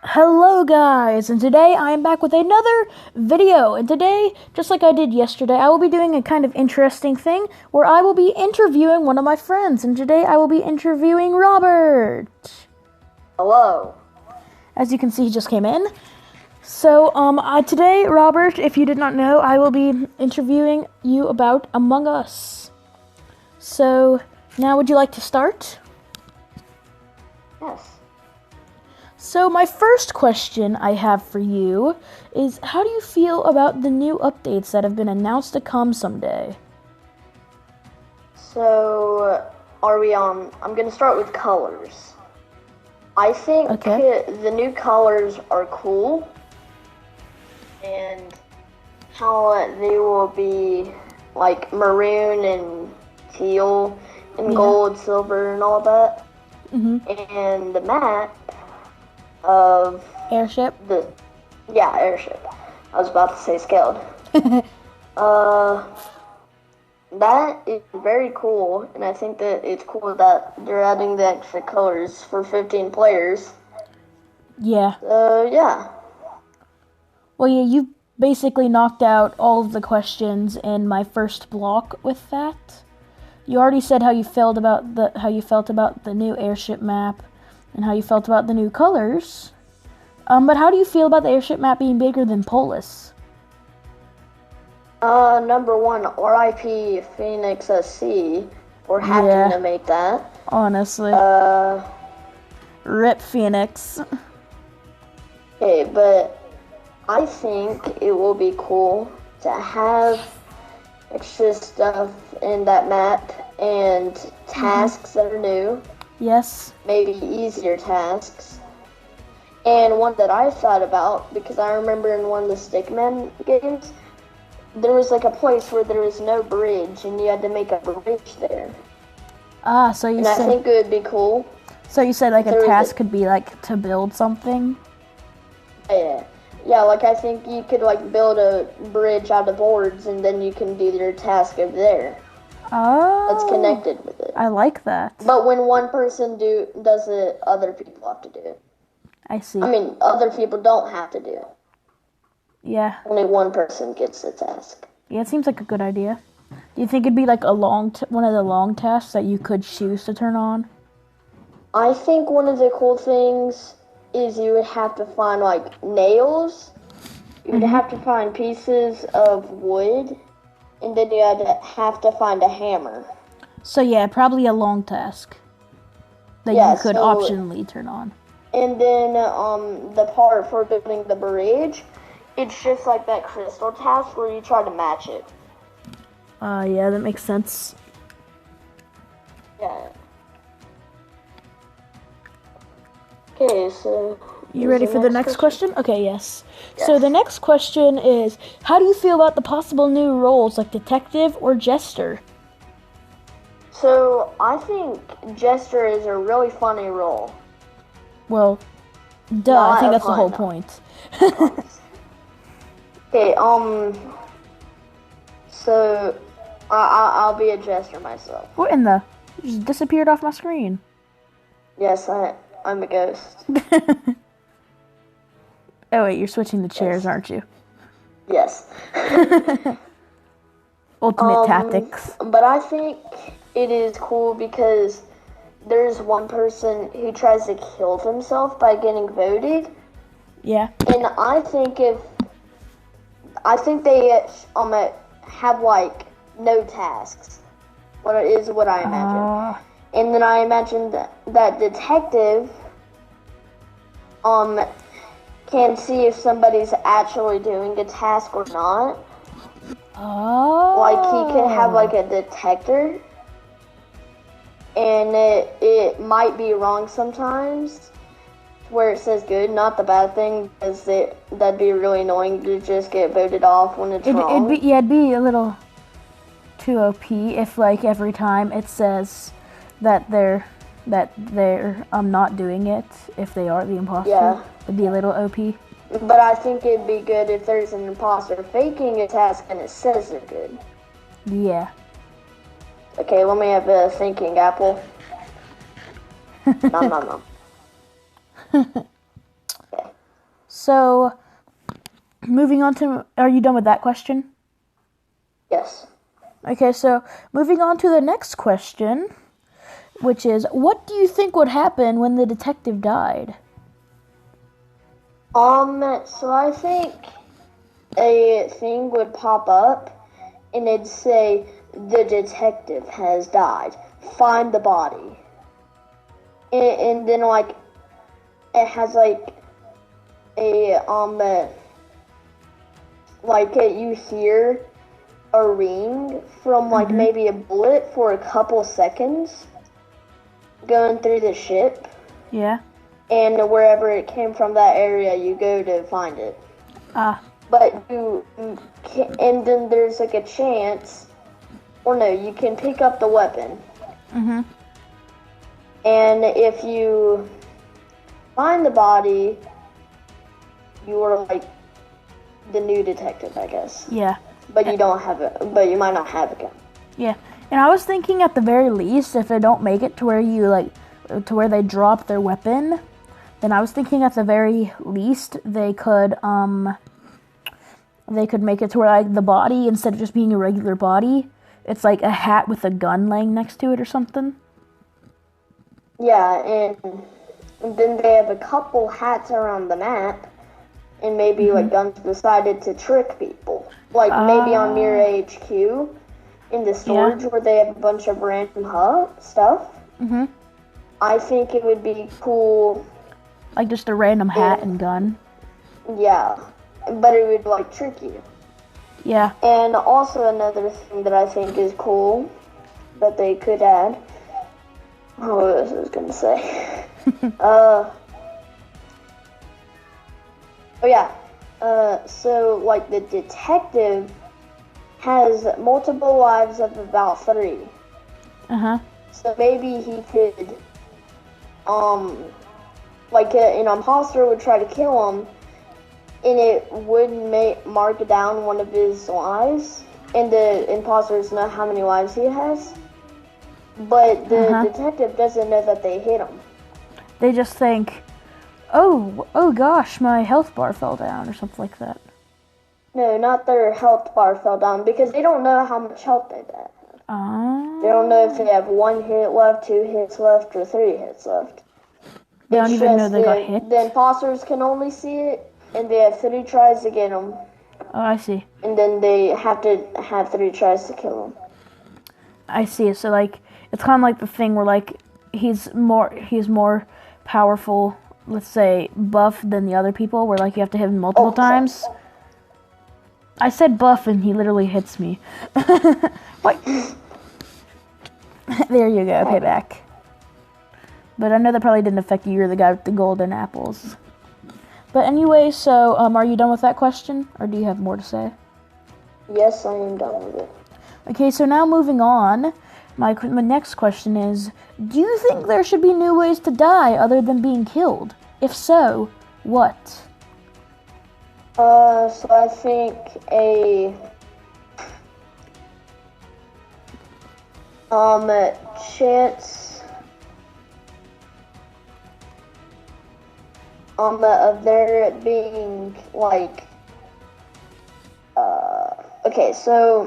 Hello guys, and today I am back with another video, and today, just like I did yesterday, I will be doing a kind of interesting thing where I will be interviewing one of my friends, and today I will be interviewing Robert. Hello. As you can see, he just came in. So, today, Robert, if you did not know, I will be interviewing you about Among Us. So, now would you like to start? Yes. So my first question I have for you is, how do you feel about the new updates that have been announced to come someday? So, are we on? I'm going to start with colors. I think the new colors are cool. And how they will be like maroon and teal and gold, silver, and all that. And the map of Airship? Airship. I was about to say scaled. That is very cool, and I think that it's cool that they're adding the extra colors for 15 players. Yeah. Yeah. Well, yeah, you basically knocked out all of the questions in my first block with that. You already said how you felt about the new airship map and how you felt about the new colors. But how do you feel about the airship map being bigger than Polis? Number one, RIP Phoenix SC for having to make that. Honestly. Rip Phoenix. Okay, but I think it will be cool to have extra stuff in that map and tasks that are new. Yes. Maybe easier tasks. And one that I thought about, because I remember in one of the Stickman games, there was like a place where there was no bridge and you had to make a bridge there. So you and said... I think it would be cool. So you said like a task could be like to build something? Yeah, like I think you could like build a bridge out of boards and then you can do your task over there. Oh. That's connected with it. I like that. But when one person does it, other people have to do it. I see. I mean, other people don't have to do it. Yeah. Only one person gets the task. Yeah, it seems like a good idea. Do you think it'd be like a one of the long tasks that you could choose to turn on? I think one of the cool things is you would have to find like nails. You would have to find pieces of wood, and then you have to find a hammer. So yeah, probably a long task that you could optionally turn on. And then the part for building the bridge, it's just like that crystal task where you try to match it. Yeah, that makes sense. Yeah. Okay, so... You ready for the next question? Okay, yes. So the next question is, how do you feel about the possible new roles like detective or jester? So, I think jester is a really funny role. Well, duh, I think that's the whole point. Okay, so I'll be a jester myself. What in the? You just disappeared off my screen. Yes, I'm a ghost. Oh wait, you're switching the chairs, aren't you? Yes. Ultimate tactics. But I think it is cool because there's one person who tries to kill himself by getting voted. Yeah. And I think they have like no tasks. What I imagine. And then I imagine that detective can see if somebody's actually doing a task or not. Oh. Like he could have like a detector. And it might be wrong sometimes, where it says good, not the bad thing, because that'd be really annoying to just get voted off when it's wrong. It'd be a little too OP if like every time it says that they're not doing it if they are the imposter. Yeah. It'd be a little OP. But I think it'd be good if there's an imposter faking a task and it says they're good. Yeah. Okay, let me have a thinking apple. Nom nom nom. Okay. So, moving on to, are you done with that question? Yes. Okay, so moving on to the next question, which is, what do you think would happen when the detective died? So I think a thing would pop up and it'd say, the detective has died. Find the body. And then, like, it has, like, you hear a ring from, like, maybe a bullet for a couple seconds going through the ship. Yeah. And wherever it came from, that area, you go to find it. But you can, and then there's like a chance, or no, you can pick up the weapon. And if you find the body, you are like the new detective, I guess. Yeah. But you don't have it. But you might not have a gun. Yeah. And I was thinking at the very least, if they don't make it to where to where they drop their weapon, then I was thinking at the very least they could make it to where, like, the body, instead of just being a regular body, it's like a hat with a gun laying next to it or something. Yeah, and then they have a couple hats around the map, and maybe like guns decided to trick people. Like maybe on Mirror HQ in the storage where they have a bunch of random stuff. I think it would be cool. Like just a random hat and gun. Yeah, but it would like trick you. Yeah. And also another thing that I think is cool that they could add. Oh, what was I gonna say? So like the detective has multiple lives of about 3. So maybe he could, like an imposter would try to kill him, and it would mark down one of his lives, and the imposters know how many lives he has. But the detective doesn't know that they hit him. They just think, oh gosh, my health bar fell down, or something like that. No, not their health bar fell down, because they don't know how much health they have. They don't know if they have 1 hit left, 2 hits left, or 3 hits left. They don't even know they got hit? The imposters can only see it, and they have 3 tries to get them. Oh, I see. And then they have to have 3 tries to kill them. I see. So, like, it's kind of like the thing where, like, he's more powerful, let's say, buff than the other people, where, like, you have to hit him multiple times. Sorry. I said buff, and he literally hits me. What? There you go, payback. But I know that probably didn't affect you. You're the guy with the golden apples. But anyway, so, are you done with that question? Or do you have more to say? Yes, I am done with it. Okay, so now moving on. My next question is, do you think there should be new ways to die other than being killed? If so, what? So I think a chance of there being like okay, so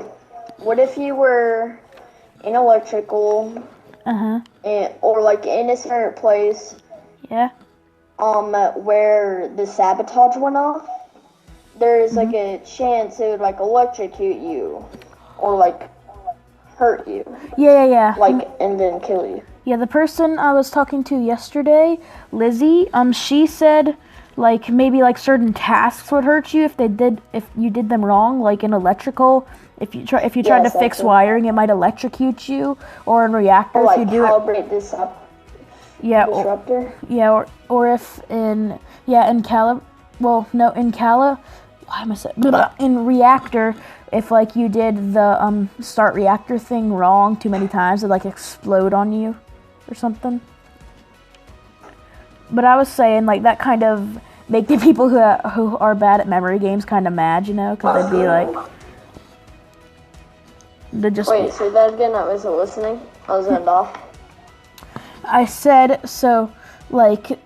what if you were in electrical or like in a certain place where the sabotage went off? There's like a chance it would like electrocute you or like hurt you. Yeah. Like and then kill you. Yeah, the person I was talking to yesterday, Lizzie, she said like maybe like certain tasks would hurt you if you did them wrong, like in electrical. If you tried to fix wiring, it might electrocute you, or in reactor or like if you do calibrate this up. Disruptor. Or if in in reactor, if like you did the start reactor thing wrong too many times, it'd like explode on you or something. But I was saying like that kind of make the people who are bad at memory games kind of mad, you know, because they'd be like, Wait, say that again. I wasn't listening. I was end off. I said so like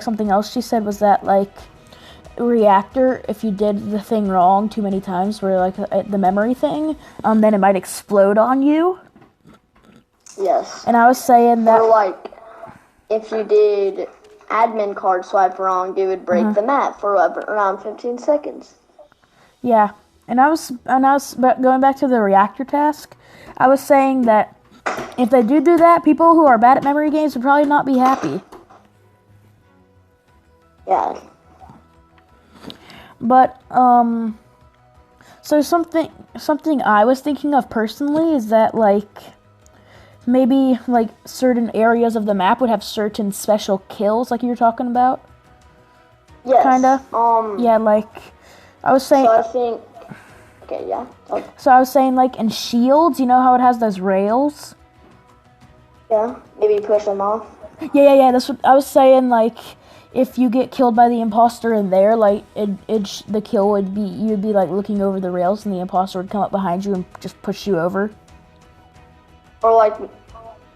something else she said was that like reactor, if you did the thing wrong too many times, where like the memory thing, then it might explode on you. Yes. And I was saying that. Or like, if you did admin card swipe wrong, it would break the map for around 15 seconds. Yeah, and I was going back to the reactor task. I was saying that if they do that, people who are bad at memory games would probably not be happy. Yeah. But so something I was thinking of personally is that like maybe like certain areas of the map would have certain special kills, like you were talking about. Yes. Kinda. Yeah, like I was saying. So I think. Okay. Yeah. Okay. So I was saying, like in Shields, you know how it has those rails. Yeah. Maybe push them off. Yeah. That's what I was saying. Like, if you get killed by the imposter in there, like the kill would be you'd be like looking over the rails, and the imposter would come up behind you and just push you over. Or like,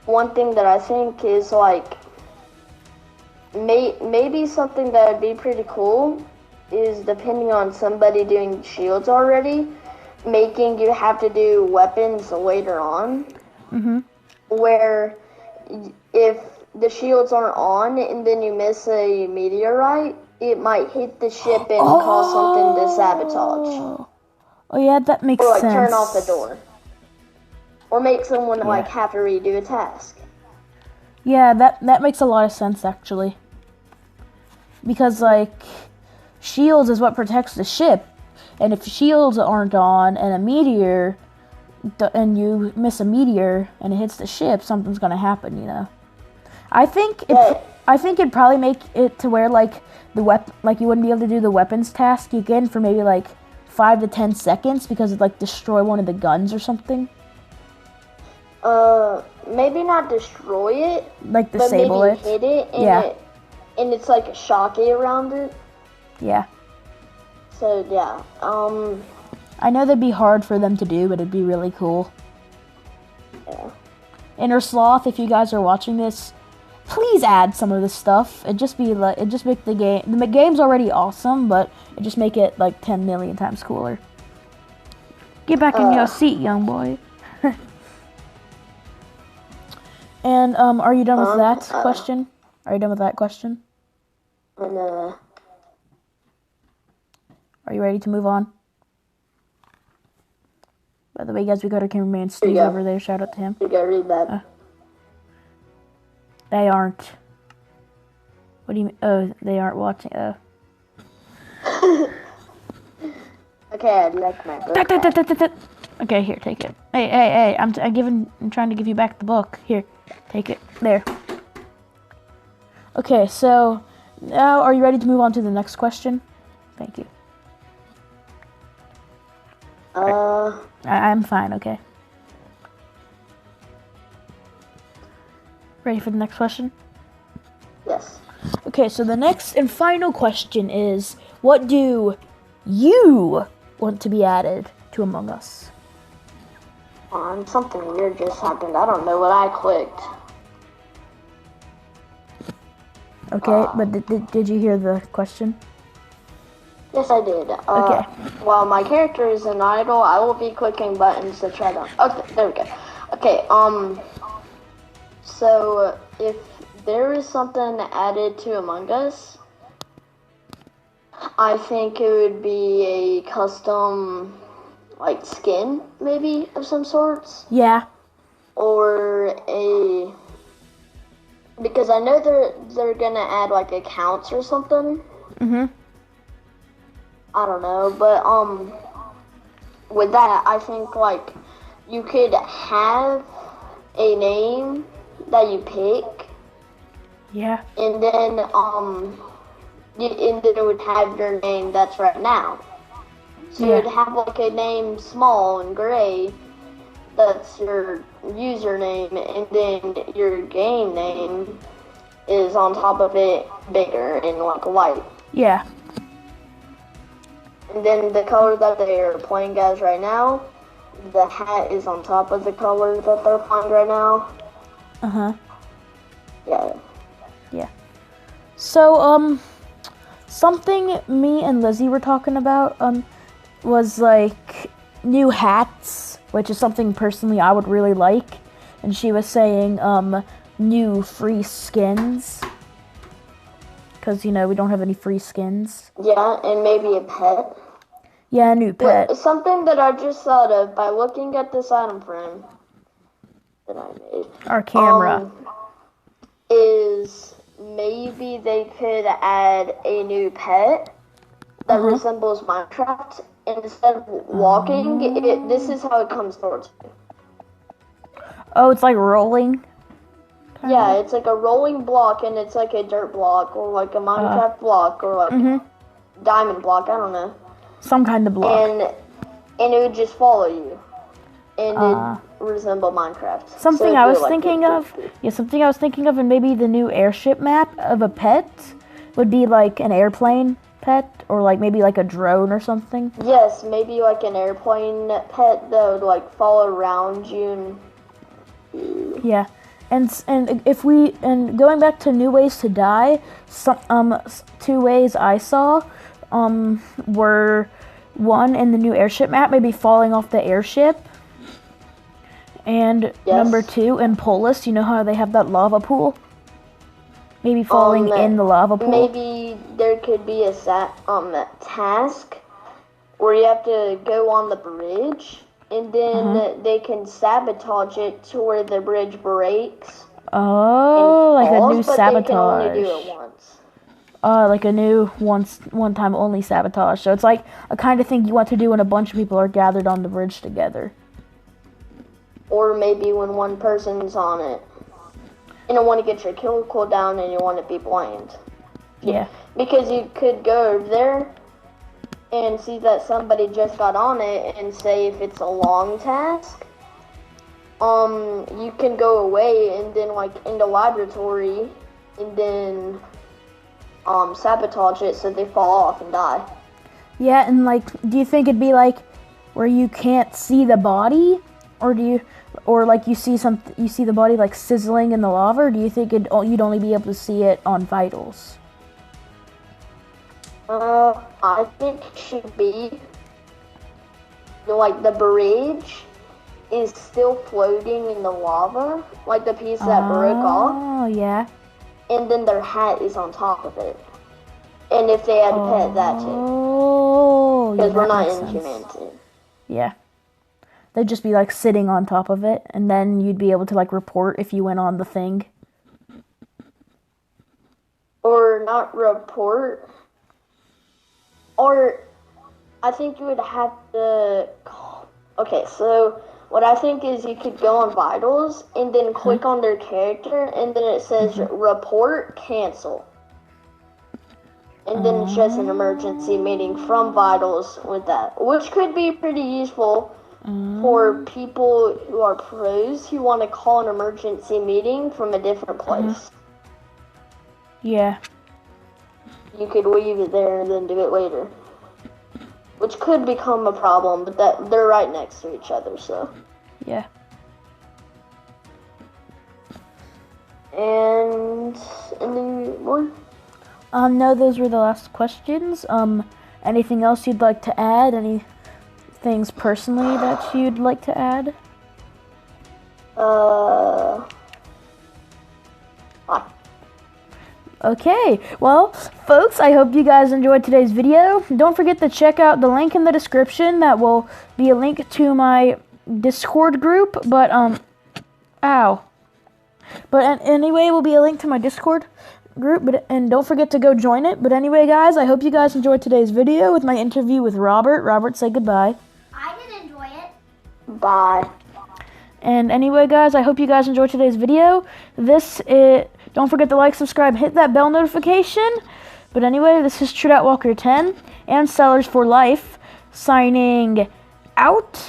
one thing that I think is like, maybe something that would be pretty cool is, depending on somebody doing shields already, making you have to do weapons later on. Where if the shields aren't on and then you miss a meteorite, it might hit the ship and cause something to sabotage. Oh yeah, that makes sense. Or like sense. turn off the door. Or make someone like have to redo a task. Yeah, that makes a lot of sense actually. Because like shields is what protects the ship, and if shields aren't on and a meteor, and you miss a meteor and it hits the ship, something's gonna happen, you know. I think it'd probably make it to where like you wouldn't be able to do the weapons task again for maybe like 5 to 10 seconds because it'd like destroy one of the guns or something. Maybe not destroy it, like disable but maybe hit it, and and it's like shocky around it. Yeah. So yeah, I know that'd be hard for them to do, but it'd be really cool. Yeah. Inner Sloth, if you guys are watching this, please add some of this stuff. It'd just make the game. The game's already awesome, but it just make it like 10 million times cooler. Get back in your seat, young boy. And are you done with that question? Are you done with that question? And Are you ready to move on? By the way, guys, we got our cameraman Steve over there. Shout out to him. You gotta read that. They aren't. What do you mean? Oh, they aren't watching. Okay, I'd like my book. Okay, here, take it. Hey! I'm trying to give you back the book. Here, take it. There. Okay, so now are you ready to move on to the next question? Thank you. I'm fine. Okay. Ready for the next question? Yes. Okay, so the next and final question is, what do you want to be added to Among Us? Something weird just happened. I don't know what I clicked. Okay, but did you hear the question? Yes, I did. Okay. While my character is an idol, I will be clicking buttons to try to... Okay, there we go. Okay, so if there is something added to Among Us, I think it would be a custom, like, skin, maybe, of some sorts. Yeah. Or a... Because I know they're gonna add, like, accounts or something. I don't know, but, with that, I think, like, you could have a name that you pick. Yeah. And then, it would have your name that's right now. So you'd have, like, a name small and gray that's your username, and then your game name is on top of it bigger and, like, white. Yeah. And then the color that they are playing as right now, the hat is on top of the color that they're playing right now. Yeah. Yeah. So something me and Lizzie were talking about was like new hats, which is something personally I would really like. And she was saying new free skins, because we don't have any free skins. Yeah, and maybe a pet. Yeah, a new pet. But something that I just thought of by looking at this item frame that I made. Our camera. Is maybe they could add a new pet that resembles Minecraft. And instead of walking, this is how it comes towards you. Oh, it's like rolling? Yeah, it's like a rolling block, and it's like a dirt block, or like a Minecraft block, or like a diamond block, I don't know. Some kind of block. And it would just follow you. And it resemble Minecraft. Something I was thinking of, and maybe the new airship map of a pet would be like an airplane pet, or like maybe like a drone or something. Yes, maybe like an airplane pet that would like follow around you. Yeah, and going back to new ways to die, two ways I saw were one in the new airship map, maybe falling off the airship. And number two, in Polis, you know how they have that lava pool? Maybe falling in the lava pool. Maybe there could be a task where you have to go on the bridge, and then they can sabotage it to where the bridge breaks. Oh, like a new but sabotage. They can only do it once. Like a new one-time only sabotage. So it's like a kind of thing you want to do when a bunch of people are gathered on the bridge together. Or maybe when one person's on it. And you want to get your kill cooldown and you want to be blind. Yeah. Because you could go over there and see that somebody just got on it, and say if it's a long task, you can go away and then like in the laboratory and then sabotage it so they fall off and die. Yeah, and like, do you think it'd be like where you can't see the body? Or like you see the body like sizzling in the lava, or do you think you'd only be able to see it on vitals? I think it should be like the bridge is still floating in the lava, like the piece that broke off. Oh, yeah. And then their hat is on top of it. And if they had to pet that too. Oh, because we're not in humanity. Yeah. They'd just be like sitting on top of it, and then you'd be able to like report if you went on the thing. Or not report. Or I think you would have to... Okay, so what I think is you could go on vitals and then click on their character, and then it says report cancel. And then it's just an emergency meeting from vitals with that, which could be pretty useful for people who are pros who want to call an emergency meeting from a different place. Yeah. You could leave it there and then do it later. Which could become a problem, but they're right next to each other, so. Yeah. And any more? No, those were the last questions. Anything else you'd like to add? Any things personally that you'd like to add? Okay, well, folks, I hope you guys enjoyed today's video. Don't forget to check out the link in the description. That will be a link to my Discord group, but, anyway, it will be a link to my Discord group, and don't forget to go join it. But anyway, guys, I hope you guys enjoyed today's video with my interview with Robert. Robert, say goodbye. I did enjoy it. Bye. And anyway, guys, I hope you guys enjoyed today's video. Don't forget to like, subscribe, hit that bell notification. But anyway, this is TrueDoubtWalker 10 and Sellers for Life signing out.